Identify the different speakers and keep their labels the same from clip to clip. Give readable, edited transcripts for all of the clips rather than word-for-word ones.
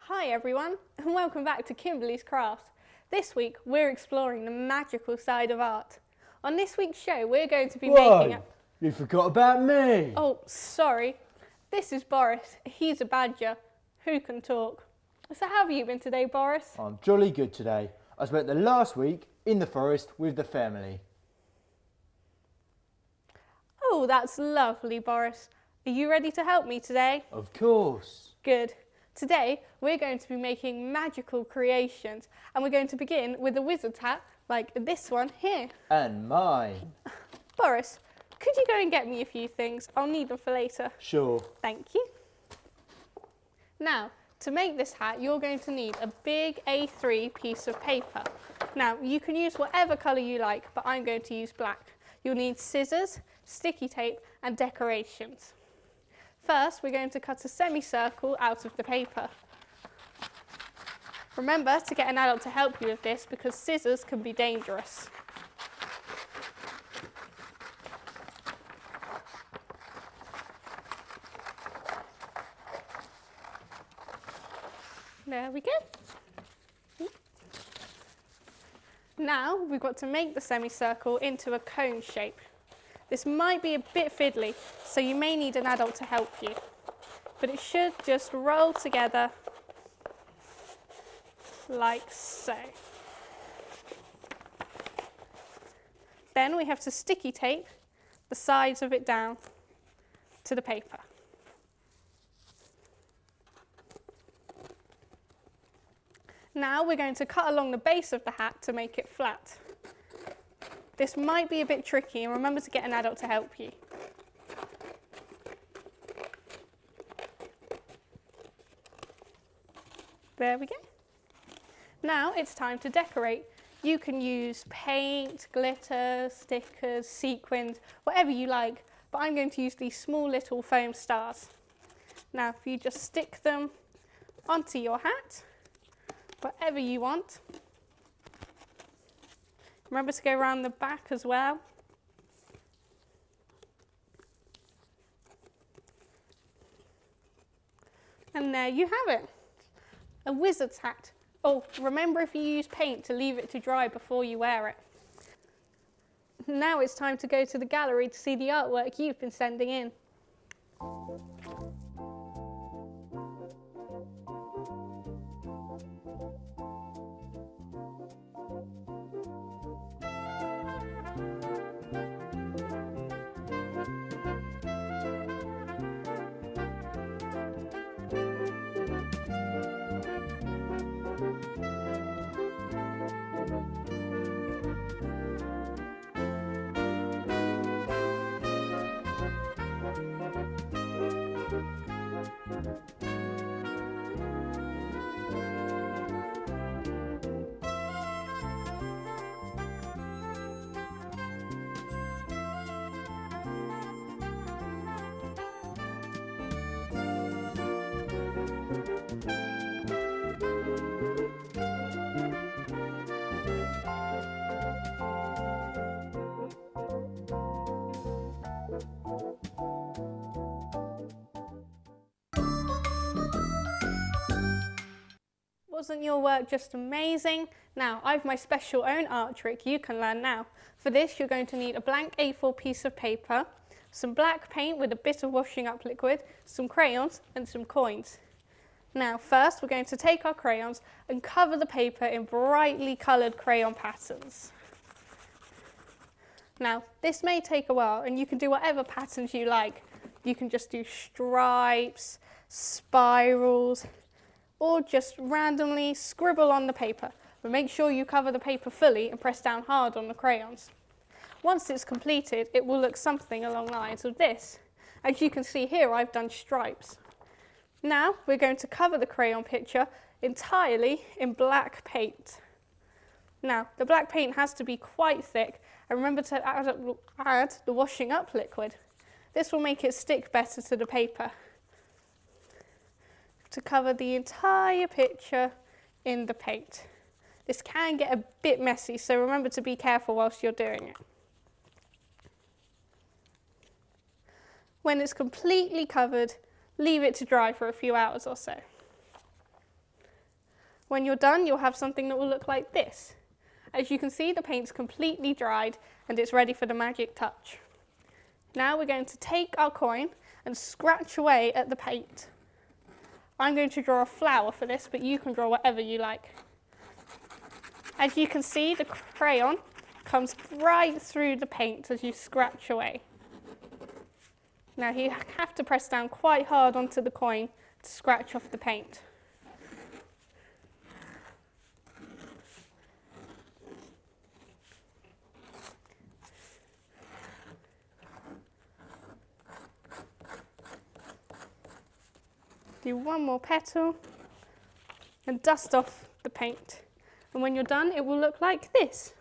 Speaker 1: Hi everyone, and welcome back to Kimberley's Crafts. This week we're exploring the magical side of art. On this week's show we're going to be making a...
Speaker 2: You forgot about me!
Speaker 1: Oh, sorry. This is Boris. He's a badger who can talk. So how have you been today, Boris?
Speaker 2: I'm jolly good today. I spent the last week in the forest with the family.
Speaker 1: Oh, that's lovely, Boris. Are you ready to help me today?
Speaker 2: Of course.
Speaker 1: Good. Today we're going to be making magical creations, and we're going to begin with a wizard's hat like this one here.
Speaker 2: And mine.
Speaker 1: Boris, could you go and get me a few things? I'll need them for later.
Speaker 2: Sure.
Speaker 1: Thank you. Now, to make this hat, you're going to need a big A3 piece of paper. Now, you can use whatever colour you like, but I'm going to use black. You'll need scissors, sticky tape, and decorations. First, we're going to cut a semicircle out of the paper. Remember to get an adult to help you with this because scissors can be dangerous. There we go. Now we've got to make the semicircle into a cone shape. This might be a bit fiddly, so you may need an adult to help you. But it should just roll together like so. Then we have to sticky tape the sides of it down to the paper. Now we're going to cut along the base of the hat to make it flat. This might be a bit tricky, and remember to get an adult to help you. There we go. Now it's time to decorate. You can use paint, glitter, stickers, sequins, whatever you like, but I'm going to use these small little foam stars. Now if you just stick them onto your hat, whatever you want. Remember to go around the back as well. And there you have it, a wizard's hat. Oh, remember if you use paint to leave it to dry before you wear it. Now it's time to go to the gallery to see the artwork you've been sending in. Wasn't your work just amazing? Now, I've my special own art trick you can learn now. For this, you're going to need a blank A4 piece of paper, some black paint with a bit of washing up liquid, some crayons and some coins. Now, first we're going to take our crayons and cover the paper in brightly coloured crayon patterns. Now, this may take a while and you can do whatever patterns you like. You can just do stripes, spirals, or just randomly scribble on the paper, but make sure you cover the paper fully and press down hard on the crayons. Once it's completed, it will look something along the lines of this. As you can see here, I've done stripes. Now we're going to cover the crayon picture entirely in black paint. Now the black paint has to be quite thick, and remember to add the washing up liquid. This will make it stick better to the paper. To cover the entire picture in the paint. This can get a bit messy, so remember to be careful whilst you're doing it. When it's completely covered, leave it to dry for a few hours or so. When you're done, you'll have something that will look like this. As you can see, the paint's completely dried and it's ready for the magic touch. Now we're going to take our coin and scratch away at the paint. I'm going to draw a flower for this, but you can draw whatever you like. As you can see, the crayon comes right through the paint as you scratch away. Now you have to press down quite hard onto the coin to scratch off the paint. Do one more petal and dust off the paint. And when you're done, it will look like this.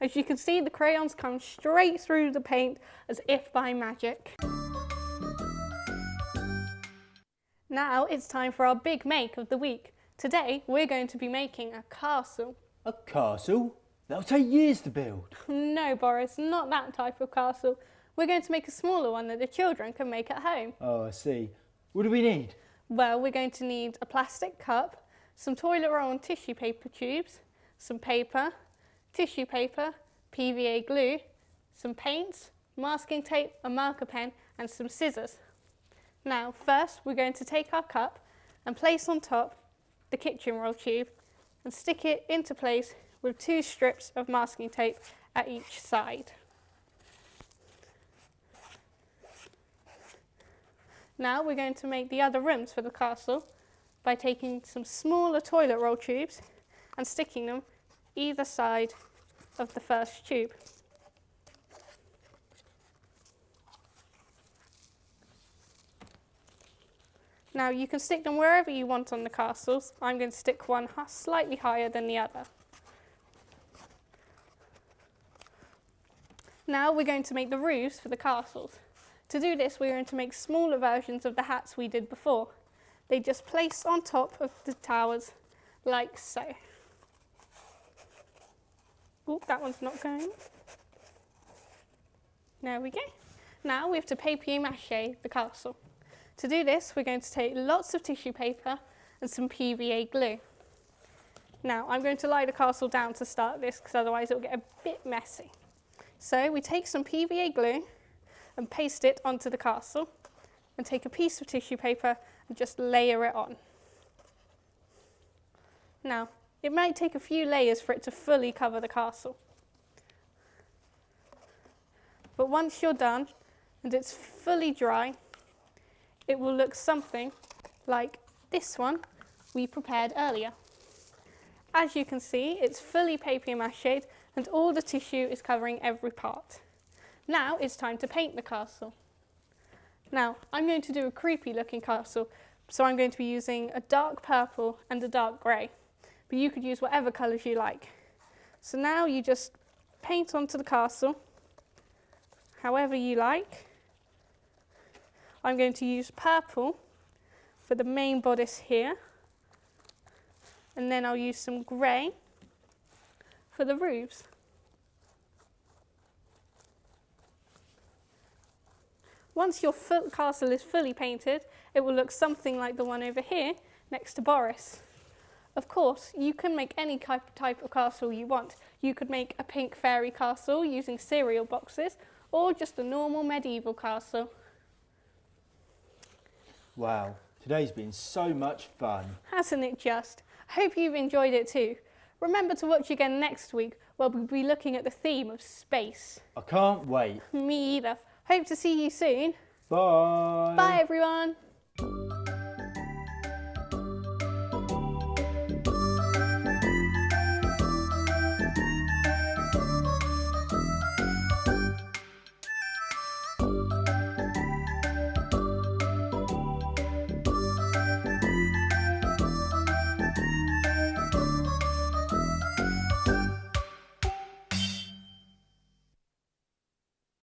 Speaker 1: As you can see, the crayons come straight through the paint as if by magic. Now it's time for our big make of the week. Today, we're going to be making a castle.
Speaker 2: A castle? That'll take years to build.
Speaker 1: No, Boris, not that type of castle. We're going to make a smaller one that the children can make at home.
Speaker 2: Oh, I see. What do we need?
Speaker 1: Well, we're going to need a plastic cup, some toilet roll and tissue paper tubes, some paper, tissue paper, PVA glue, some paints, masking tape, a marker pen and some scissors. Now first we're going to take our cup and place on top the kitchen roll tube and stick it into place with 2 strips of masking tape at each side. Now we're going to make the other rooms for the castle by taking some smaller toilet roll tubes and sticking them either side of the first tube. Now you can stick them wherever you want on the castles. I'm going to stick one slightly higher than the other. Now we're going to make the roofs for the castles. To do this, we're going to make smaller versions of the hats we did before. They just place on top of the towers, like so. Oh, that one's not going. There we go. Now we have to papier-mâché the castle. To do this, we're going to take lots of tissue paper and some PVA glue. Now, I'm going to lie the castle down to start this, because otherwise it will get a bit messy. So we take some PVA glue and paste it onto the castle, and take a piece of tissue paper and just layer it on. Now, it might take a few layers for it to fully cover the castle. But once you're done and it's fully dry, it will look something like this one we prepared earlier. As you can see, it's fully papier-mâchéed and all the tissue is covering every part. Now it's time to paint the castle. Now, I'm going to do a creepy looking castle, so I'm going to be using a dark purple and a dark grey, but you could use whatever colours you like. So now you just paint onto the castle however you like. I'm going to use purple for the main bodice here, and then I'll use some grey for the roofs. Once your castle is fully painted, it will look something like the one over here next to Boris. Of course, you can make any type of castle you want. You could make a pink fairy castle using cereal boxes, or just a normal medieval castle.
Speaker 2: Wow, today's been so much fun.
Speaker 1: Hasn't it just? I hope you've enjoyed it too. Remember to watch again next week, where we'll be looking at the theme of space.
Speaker 2: I can't wait.
Speaker 1: Me either. Hope to see you soon.
Speaker 2: Bye.
Speaker 1: Bye everyone.